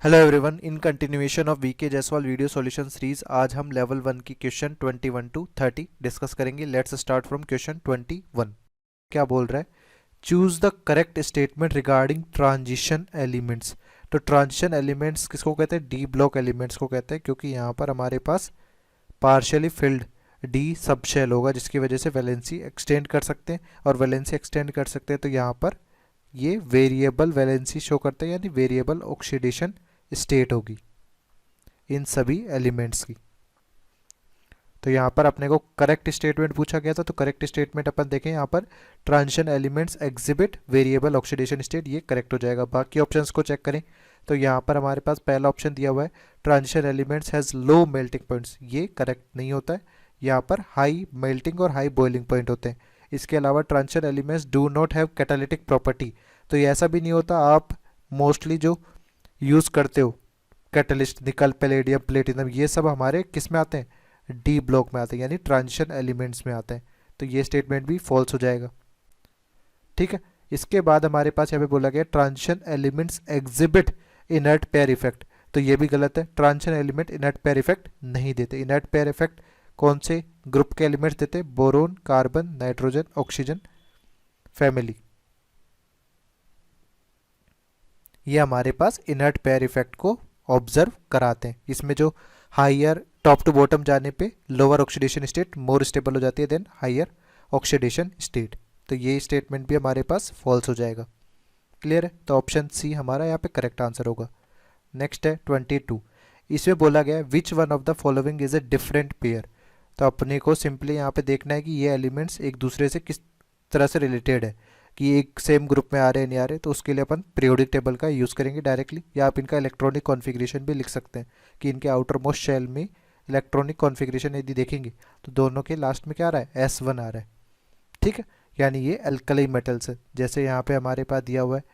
Hello everyone, in continuation of VK Jaiswal video solution series आज हम level 1 की question 21 to 30 discuss करेंगे। Let's start from question 21। क्या बोल रहा है? Choose the correct statement regarding transition elements. तो ट्रांजिशन एलिमेंट्स किसको कहते हैं? डी ब्लॉक एलिमेंट्स को कहते हैं, क्योंकि यहाँ पर हमारे पास partially filled d sub shell होगा, जिसकी वजह से वैलेंसी एक्सटेंड कर सकते हैं। और वैलेंसी एक्सटेंड कर सकते हैं तो यहाँ पर ये वेरिएबल वैलेंसी शो करते हैं, यानी वेरिएबल ऑक्सीडेशन स्टेट होगी इन सभी एलिमेंट्स की। तो यहाँ पर अपने को करेक्ट स्टेटमेंट पूछा गया था, तो करेक्ट स्टेटमेंट अपन देखें यहाँ पर transition elements exhibit variable oxidation state, ये करेक्ट हो जाएगा। बाकी ऑप्शंस को चेक करें तो यहाँ पर हमारे पास पहला ऑप्शन दिया हुआ है transition elements has low melting points, ये करेक्ट नहीं होता है। यहाँ पर हाई मेल्टिंग और हाई बॉइलिंग पॉइंट होते हैं। इसके अलावा transition elements do not have catalytic property, तो ये ऐसा भी नहीं होता। आप मोस्टली जो यूज़ करते हो कैटलिस्ट निकल पैलेडियम प्लेटिनम, ये सब हमारे किस में आते हैं? डी ब्लॉक में आते हैं, यानी ट्रांजिशन एलिमेंट्स में आते हैं। तो ये स्टेटमेंट भी फॉल्स हो जाएगा। ठीक है, इसके बाद हमारे पास यहाँ पे बोला गया transition elements exhibit inert pair effect, तो ये भी गलत है। Transition element inert pair effect नहीं देते। इनर्ट पेयर इफेक्ट कौन से ग्रुप के एलिमेंट्स देते? Boron, carbon, nitrogen, oxygen family, ये हमारे पास इनर्ट पेयर इफेक्ट को ऑब्जर्व कराते हैं। इसमें जो हायर टॉप टू बॉटम जाने पे lower oxidation state more stable हो जाती है देन हायर ऑक्सीडेशन स्टेट, तो ये स्टेटमेंट भी हमारे पास फॉल्स हो जाएगा। क्लियर है? तो ऑप्शन सी हमारा यहाँ पे करेक्ट आंसर होगा। नेक्स्ट है 22। इसमें बोला गया which one of the following is a different pair. तो अपने को सिंपली यहाँ पे देखना है कि ये एलिमेंट्स एक दूसरे से किस तरह से रिलेटेड है, कि एक सेम ग्रुप में आ रहे हैं नहीं आ रहे। तो उसके लिए अपन पीरियोडिक टेबल का यूज़ करेंगे डायरेक्टली, या आप इनका इलेक्ट्रॉनिक कॉन्फ़िगरेशन भी लिख सकते हैं कि इनके आउटर मोस्ट शेल में इलेक्ट्रॉनिक कॉन्फ़िगरेशन यदि देखेंगे तो दोनों के लास्ट में क्या आ रहा है? S1 आ रहा है। ठीक है, यानी ये अल्कली मेटल्स है। जैसे यहाँ पे हमारे पास दिया हुआ है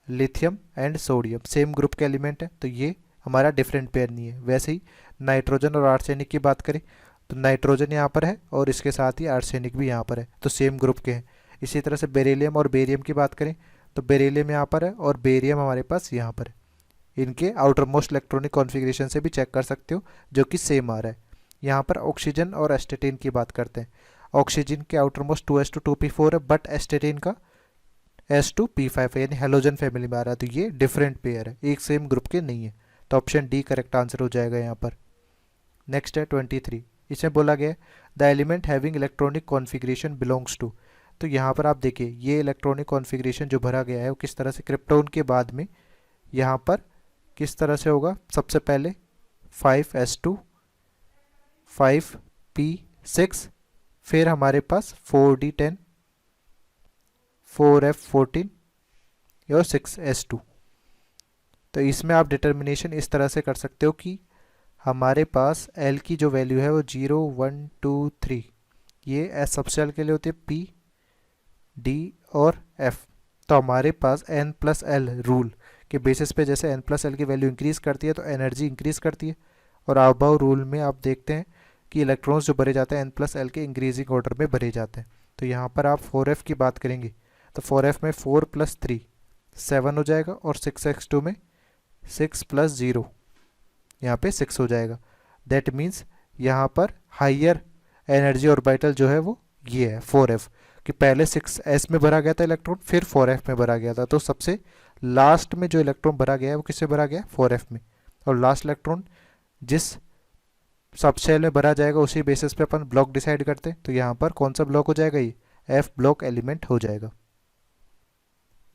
lithium and sodium, same group के एलिमेंट है, तो ये हमारा डिफरेंट पेयर नहीं है। वैसे ही नाइट्रोजन और आर्सेनिक की बात करें तो नाइट्रोजन यहाँ पर है और इसके साथ ही आर्सेनिक भी यहाँ पर है, तो सेम ग्रुप के हैं। इसी तरह से बेरिलियम और बेरियम की बात करें तो बेरिलियम यहाँ पर है और बेरियम हमारे पास यहाँ पर है। इनके आउटर मोस्ट इलेक्ट्रॉनिक कॉन्फ़िगरेशन से भी चेक कर सकते हो, जो कि सेम आ रहा है। यहाँ पर ऑक्सीजन और एस्टेटिन की बात करते हैं। ऑक्सीजन के आउटर मोस्ट 2s2 2p4 है, बट एस्टेटिन का S2p5 है, यानी हेलोजन फैमिली में आ रहा है। तो ये डिफरेंट पेयर है, एक सेम ग्रुप के नहीं है। तो ऑप्शन डी करेक्ट आंसर हो जाएगा यहाँ पर। नेक्स्ट है 23। इसमें बोला गया the element having electronic configuration belongs to. तो यहाँ पर आप देखिए ये इलेक्ट्रॉनिक कॉन्फ़िगरेशन जो भरा गया है वो किस तरह से, क्रिप्टोन के बाद में यहाँ पर किस तरह से होगा? सबसे पहले 5s2 5p6, फिर हमारे पास 4d10 4f14 और 6s2। तो इसमें आप डिटर्मिनेशन इस तरह से कर सकते हो कि हमारे पास L की जो वैल्यू है वो 0 1 2 3, ये एस सबसेल के लिए होती है P D और F। तो हमारे पास N+L रूल के बेसिस पे जैसे N+L की वैल्यू इंक्रीज करती है तो एनर्जी इंक्रीज करती है, और अबाव रूल में आप देखते हैं कि इलेक्ट्रॉन्स जो भरे जाते हैं N+L के इंक्रीजिंग ऑर्डर में भरे जाते हैं। तो यहाँ पर आप 4f की बात करेंगे तो 4f में 4 + 3 7 हो जाएगा, और 6x2 में 6 + 0 यहाँ पे 6 हो जाएगा। दैट मीन्स यहाँ पर हाइयर एनर्जी ऑर्बिटल जो है वो ये है 4f, कि पहले 6s में भरा गया था इलेक्ट्रॉन, फिर 4f में भरा गया था। तो सबसे लास्ट में जो इलेक्ट्रॉन भरा गया है वो किससे भरा गया? 4f में। और लास्ट इलेक्ट्रॉन जिस सब शेल में भरा जाएगा उसी बेसिस पे अपन ब्लॉक डिसाइड करते हैं। तो यहाँ पर कौन सा ब्लॉक हो जाएगा? ये F ब्लॉक एलिमेंट हो जाएगा।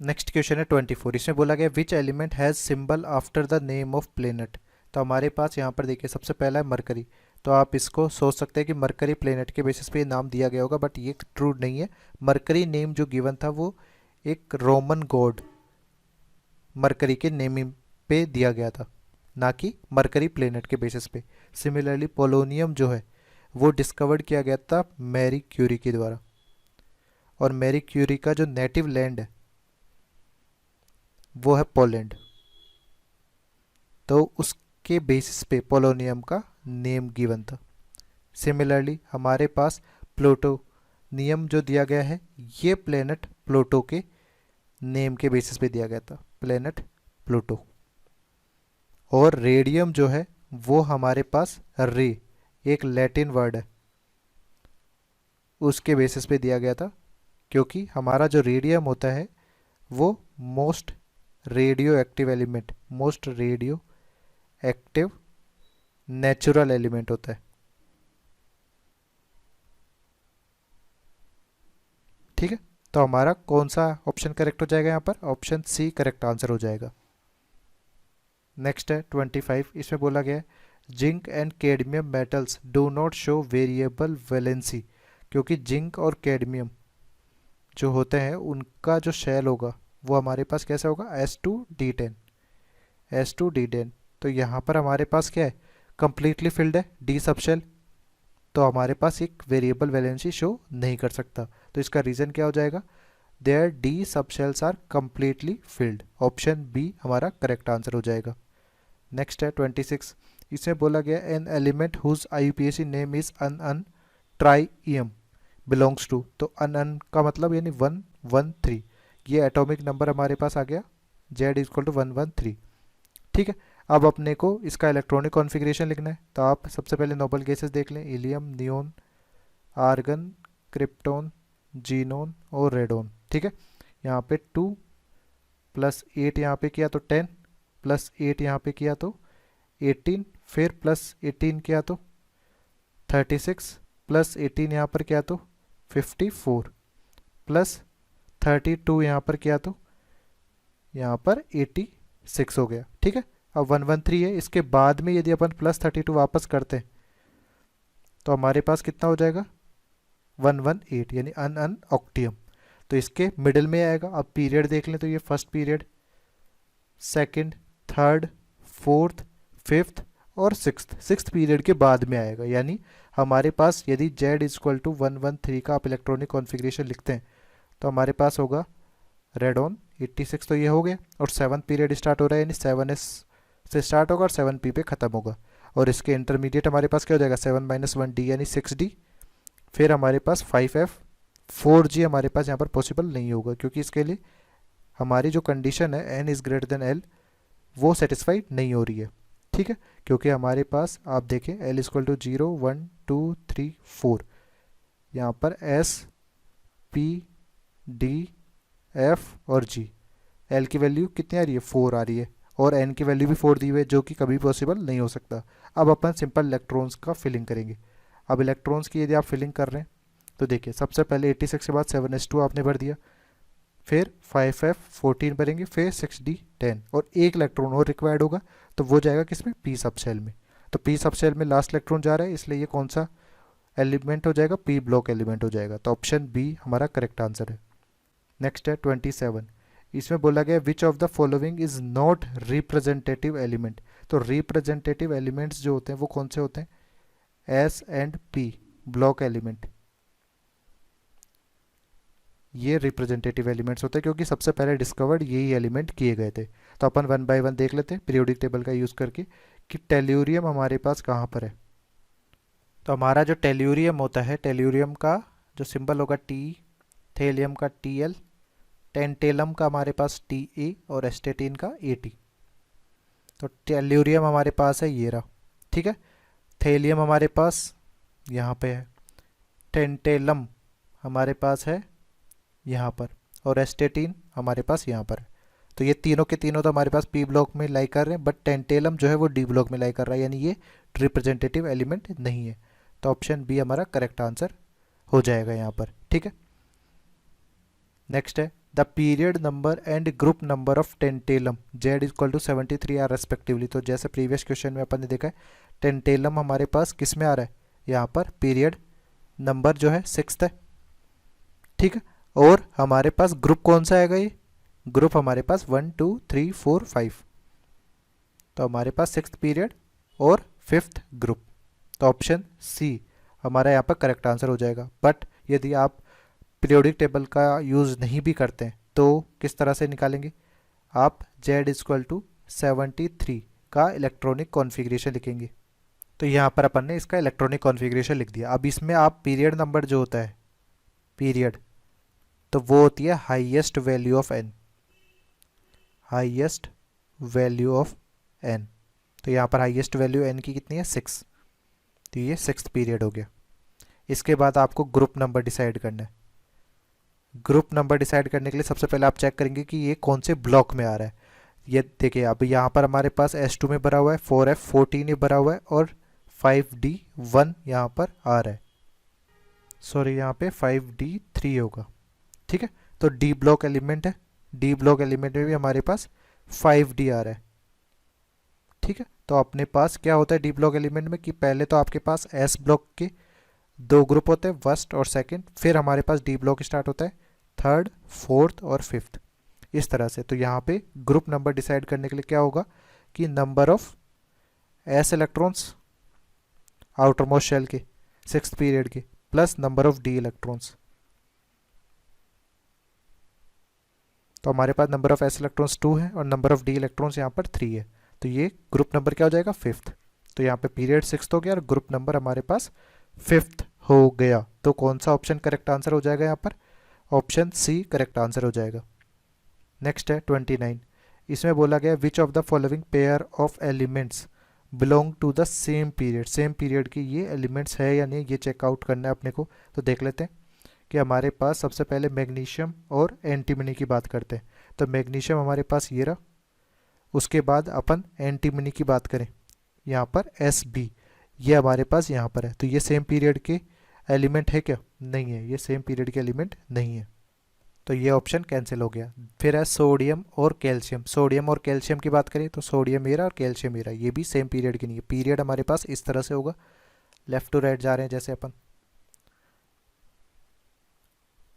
नेक्स्ट क्वेश्चन है 24। इसमें बोला गया which element has symbol after the name of planet. तो हमारे पास यहाँ पर देखिए सबसे पहला है मरकरी। तो आप इसको सोच सकते हैं कि मरकरी प्लेनेट के बेसिस पे नाम दिया गया होगा, बट ये ट्रू नहीं है। मरकरी नेम जो गिवन था वो एक रोमन गॉड मरकरी के नेमिंग पे दिया गया था, ना कि मरकरी प्लेनेट के बेसिस पे। सिमिलरली पोलोनियम जो है वो डिस्कवर्ड किया गया था मैरी क्यूरी के द्वारा, और मैरी क्यूरी का जो नेटिव लैंड है वो है पोलैंड। तो उसके बेसिस पे पोलोनियम का नेम गिवन था। सिमिलरली हमारे पास प्लूटोनियम जो दिया गया है ये प्लेनेट प्लूटो के नेम के बेसिस पे दिया गया था, प्लेनेट प्लूटो। और रेडियम जो है वो हमारे पास रे, एक लैटिन वर्ड है, उसके बेसिस पे दिया गया था, क्योंकि हमारा जो रेडियम होता है वो most radio active element, most radio active natural element होता है। ठीक है, तो हमारा कौन सा ऑप्शन करेक्ट हो जाएगा यहाँ पर? ऑप्शन सी करेक्ट आंसर हो जाएगा। नेक्स्ट है 25, इसमें बोला गया है zinc and cadmium metals do not show variable valency, क्योंकि जिंक और कैडमियम जो होते हैं उनका जो शेल होगा वो हमारे पास कैसा होगा? S2D10, S2D10। तो यहाँ पर हमारे पास क्या है? कंप्लीटली फिल्ड है, डी सब शेल, तो हमारे पास एक वेरिएबल वैलेंसी शो नहीं कर सकता। तो इसका रीज़न क्या हो जाएगा? There d sub shells are completely filled. Option B हमारा करेक्ट आंसर हो जाएगा। नेक्स्ट है 26, इसमें बोला गया an element whose IUPAC name is untrium belongs to, तो अन का मतलब यानी 113, ये एटॉमिक नंबर हमारे पास आ गया, Z इक्वल टू 113। ठीक है, अब अपने को इसका इलेक्ट्रॉनिक कॉन्फ़िगरेशन लिखना है, तो आप सबसे पहले नोबल गैसेस देख लें, helium, neon, argon, krypton, xenon और रेडोन। ठीक है, यहाँ पे 2 प्लस 8 यहाँ पे किया तो 10, प्लस 8 यहाँ पे किया तो 18, फिर प्लस 18 किया तो 36, प्लस 18 यहाँ पर किया तो 54, प्लस 32 यहाँ पर किया तो यहाँ पर 86 हो गया। ठीक है, अब 113 है, इसके बाद में यदि अपन प्लस 32 वापस करते हैं तो हमारे पास कितना हो जाएगा? 118, यानी अन ऑक्टियम। तो इसके मिडिल में आएगा। अब पीरियड देख लें तो ये first period, second, third, fourth, fifth और सिक्स्थ पीरियड के बाद में आएगा। यानी हमारे पास यदि Z इक्वल टू 113 का आप इलेक्ट्रॉनिक कॉन्फ़िगरेशन लिखते हैं तो हमारे पास होगा रेडॉन 86, तो ये हो गया, और 7th पीरियड स्टार्ट हो रहा है, यानी 7s से स्टार्ट होगा और 7p पे ख़त्म होगा। और इसके इंटरमीडिएट हमारे पास क्या हो जाएगा? 7 - 1d यानी 6d, फिर हमारे पास 5f, 4g हमारे पास यहाँ पर पॉसिबल नहीं होगा, क्योंकि इसके लिए हमारी जो कंडीशन है n is greater than l वो सेटिस्फाइड नहीं हो रही है। ठीक है, क्योंकि हमारे पास आप देखें l इक्वल टू 0 1 2 3 4, यहाँ पर s p d f और g, l की वैल्यू कितनी आ रही है? 4 आ रही है, और n की वैल्यू भी 4 दी हुई है, जो कि कभी पॉसिबल नहीं हो सकता। अब अपन सिंपल इलेक्ट्रॉन्स का फिलिंग करेंगे। अब इलेक्ट्रॉन्स की यदि आप फिलिंग कर रहे हैं तो देखिए, सबसे पहले 86 के बाद 7s2 आपने भर दिया, फिर 5f 14 भरेंगे, फिर 6d 10, और एक इलेक्ट्रॉन और रिक्वायर्ड होगा, तो वो जाएगा किसमें? p सब शेल में। तो p सब शेल में लास्ट इलेक्ट्रॉन जा रहा है, इसलिए ये कौन सा एलिमेंट हो जाएगा? p ब्लॉक एलिमेंट हो जाएगा। तो ऑप्शन बी हमारा करेक्ट आंसर है। नेक्स्ट है 27, इसमें बोला गया which of the following is not representative element. तो रिप्रेजेंटेटिव एलिमेंट्स जो होते हैं वो कौन से होते हैं? S and P block element, ये रिप्रेजेंटेटिव एलिमेंट्स होते हैं, क्योंकि सबसे पहले डिस्कवर्ड यही एलिमेंट किए गए थे। तो अपन 1 बाय 1 देख लेते हैं पीरियोडिक टेबल का यूज़ करके कि टेल्यूरियम हमारे पास कहाँ पर है। तो हमारा जो टेल्यूरियम होता है, टेल्यूरियम का जो सिंबल होगा T, थेलियम का Tl, टेंटेलम का हमारे पास Ta और एस्टेटिन का At। तो टेल्यूरियम हमारे पास है, ये रहा। ठीक है, थेलियम हमारे पास यहाँ पे है, टेंटेलम हमारे पास है यहाँ पर, और एस्टेटिन हमारे पास यहाँ पर है। तो ये तीनों के तीनों तो हमारे पास पी ब्लॉक में लाई कर रहे हैं, बट टेंटेलम जो है वो डी ब्लॉक में लाई कर रहा है, यानी ये रिप्रेजेंटेटिव एलिमेंट नहीं है। तो ऑप्शन बी हमारा करेक्ट आंसर हो जाएगा यहाँ पर। ठीक है, नेक्स्ट है the period number and group number of tantalum Z equal to 73 are respectively. तो जैसे प्रीवियस क्वेश्चन में अपन ने देखा है, टेंटेलम हमारे पास किस में आ रहा है? यहाँ पर पीरियड नंबर जो है 6 है। ठीक है, और हमारे पास ग्रुप कौन सा आएगा? ये ग्रुप हमारे पास 1 2 3 4 5, तो हमारे पास 6th पीरियड और 5th ग्रुप। तो ऑप्शन सी हमारा यहाँ पर करेक्ट आंसर हो जाएगा। बट यदि आप पीरियोडिक टेबल का यूज़ नहीं भी करते हैं तो किस तरह से निकालेंगे? आप Z इक्वल टू 73 का इलेक्ट्रॉनिक कॉन्फ़िगरेशन लिखेंगे। तो यहाँ पर अपन ने इसका इलेक्ट्रॉनिक कॉन्फ़िगरेशन लिख दिया। अब इसमें आप पीरियड नंबर जो होता है, पीरियड, तो वो होती है highest value of n, highest value of n। तो यहाँ पर हाईएस्ट वैल्यू n की कितनी है 6, तो ये 6th पीरियड हो गया। इसके बाद आपको ग्रुप नंबर डिसाइड करना है। ग्रुप नंबर डिसाइड करने के लिए सबसे पहले आप चेक करेंगे कि ये कौन से ब्लॉक में आ रहा है। ये देखिए अब यहाँ पर हमारे पास S2 में भरा हुआ है, 4F14 में भरा हुआ है और 5D1 यहाँ पर आ रहा है, सॉरी यहाँ पे 5D3 होगा। ठीक है, तो डी ब्लॉक एलिमेंट है, डी ब्लॉक एलिमेंट में भी हमारे पास 5D आ रहा है। ठीक है, तो अपने पास क्या होता है डी ब्लॉक एलिमेंट में कि पहले तो आपके पास एस ब्लॉक के 2 ग्रुप होते हैं, फर्स्ट और सेकंड, फिर हमारे पास डी ब्लॉक स्टार्ट होता है थर्ड, फोर्थ और फिफ्थ, इस तरह से। तो यहाँ पे ग्रुप नंबर डिसाइड करने के लिए क्या होगा कि number of S electrons outermost shell के 6th पीरियड के plus number of D electrons. तो हमारे पास नंबर ऑफ एस इलेक्ट्रॉन्स 2 है और नंबर ऑफ डी इलेक्ट्रॉन्स यहाँ पर 3 है, तो ये ग्रुप नंबर क्या हो जाएगा 5th। तो यहाँ पे पीरियड 6th हो गया और ग्रुप नंबर हमारे पास 5th हो गया। तो कौन सा ऑप्शन करेक्ट आंसर हो जाएगा यहाँ पर, ऑप्शन सी करेक्ट आंसर हो जाएगा। नेक्स्ट है 29, इसमें बोला गया which of the following pair of elements belong to the same period. Same period की ये एलिमेंट्स है या नहीं, ये चेकआउट करना है अपने को। तो देख लेते हैं कि हमारे पास सबसे पहले मैग्नीशियम और एंटीमनी की बात करते हैं। तो मैग्नीशियम हमारे पास ये रहा, उसके बाद अपन एंटीमनी की बात करें यहाँ पर Sb, ये हमारे पास यहाँ पर है। तो ये सेम पीरियड के एलिमेंट है क्या, नहीं है, ये सेम पीरियड के एलिमेंट नहीं है, तो ये ऑप्शन कैंसिल हो गया। फिर है सोडियम और कैल्शियम। सोडियम और कैल्शियम की बात करें तो सोडियम मेरा और कैल्शियम मेरा, ये भी सेम पीरियड की नहीं है। पीरियड हमारे पास इस तरह से होगा, लेफ्ट टू राइट जा रहे हैं जैसे अपन,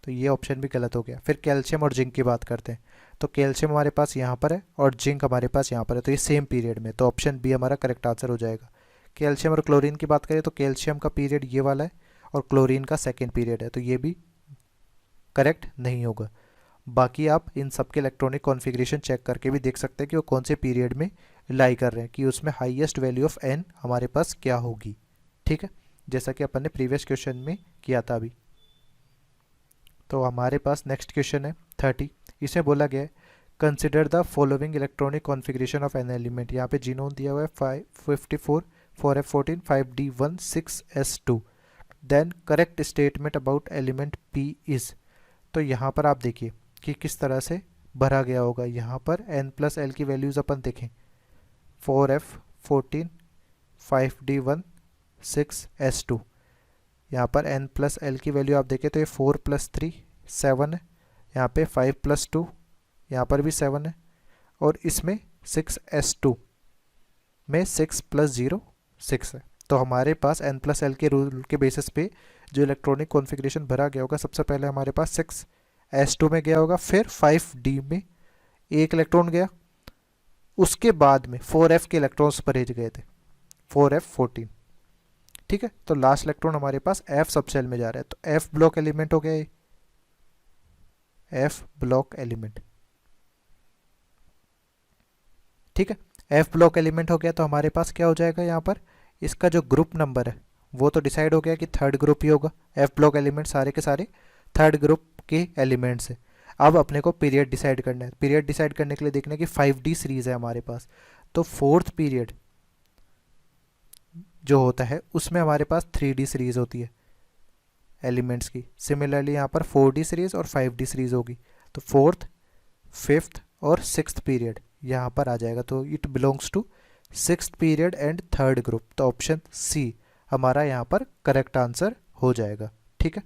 तो ये ऑप्शन भी गलत हो गया। फिर कैल्शियम और जिंक की बात करते हैं, तो कैल्शियम हमारे पास यहाँ पर है और जिंक हमारे पास यहाँ पर है, तो ये सेम पीरियड में, तो ऑप्शन बी हमारा करेक्ट आंसर हो जाएगा। कैल्शियम और क्लोरीन की बात करें तो कैल्शियम का पीरियड ये वाला है और क्लोरीन का सेकेंड पीरियड है, तो ये भी करेक्ट नहीं होगा। बाकी आप इन सब के इलेक्ट्रॉनिक कॉन्फ़िगरेशन चेक करके भी देख सकते हैं कि वो कौन से पीरियड में लाई कर रहे हैं, कि उसमें हाईएस्ट वैल्यू ऑफ एन हमारे पास क्या होगी। ठीक है, जैसा कि अपन ने प्रीवियस क्वेश्चन में किया था अभी। तो हमारे पास नेक्स्ट क्वेश्चन है 30, इसे बोला गया है consider the following electronic configuration of an element. यहाँ पे जीनोन दिया हुआ है 554, 4F14, 5D1, 6S2, then correct statement about element P is. तो यहाँ पर आप देखिए कि किस तरह से भरा गया होगा। यहाँ पर n+l की वैल्यूज़ अपन देखें, 4F14, 5D1, 6S2। यहाँ पर n+l की वैल्यू आप देखें तो ये 4+3 7 है, यहाँ पे 5+2 यहाँ पर भी 7 है, और इसमें 6S2 में 6+0 6 है। तो हमारे पास n+l के रूल के बेसिस पे जो इलेक्ट्रॉनिक कॉन्फ़िगरेशन भरा गया होगा, सबसे पहले हमारे पास 6S2 में गया होगा, फिर 5D में एक इलेक्ट्रॉन गया, उसके बाद में 4F के इलेक्ट्रॉन्स भरे गए थे, 4F14। ठीक है, तो लास्ट इलेक्ट्रॉन हमारे पास F सबसेल में जा रहा है, तो F ब्लॉक एलिमेंट हो गया ये, F ब्लॉक एलिमेंट। ठीक है, F ब्लॉक एलिमेंट हो गया, तो हमारे पास क्या हो जाएगा यहाँ पर, इसका जो ग्रुप नंबर है वो तो डिसाइड हो गया कि थर्ड ग्रुप ही होगा। F ब्लॉक एलिमेंट सारे के सारे थर्ड ग्रुप के एलिमेंट्स है। अब अपने को पीरियड डिसाइड करना है। पीरियड डिसाइड करने के लिए देखना है कि 5D सीरीज है हमारे पास, तो 4th पीरियड जो होता है उसमें हमारे पास 3D सीरीज होती है एलिमेंट्स की। सिमिलरली यहाँ पर 4D सीरीज और 5D सीरीज होगी, तो 4th, 5th और 6th पीरियड यहाँ पर आ जाएगा, तो it belongs to 6th period and third group. तो ऑप्शन सी हमारा यहाँ पर करेक्ट आंसर हो जाएगा। ठीक है।